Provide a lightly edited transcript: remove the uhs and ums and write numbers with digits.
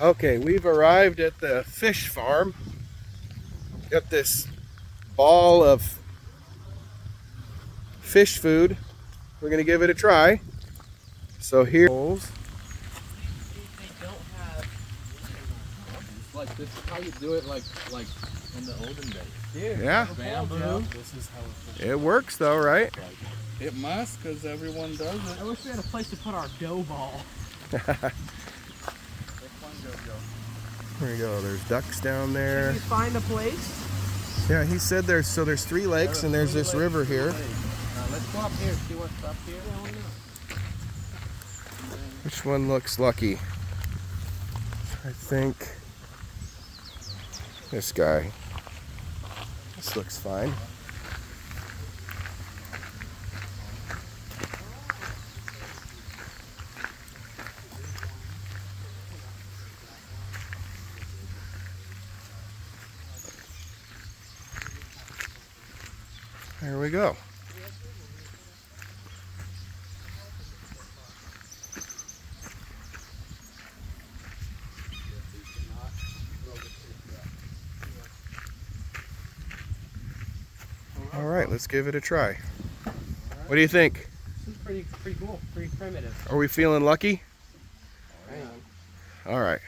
Okay, we've arrived at the fish farm. Got this ball of fish food. We're gonna give it a try. So here, They don't have like this is how you do it like in the olden days. Dude, yeah, bamboo. This is how it works though, right? It must, because everyone does it. I wish we had a place to put our dough ball. There we go. There's ducks down there. Did we find a place? Yeah, he said there's 3 lakes and there's this river here. Let's go up here, see what's up here. Which one looks lucky? I think this guy. This looks fine. There we go. All right, let's give it a try. What do you think? This is pretty cool, pretty primitive. Are we feeling lucky? I am. All right.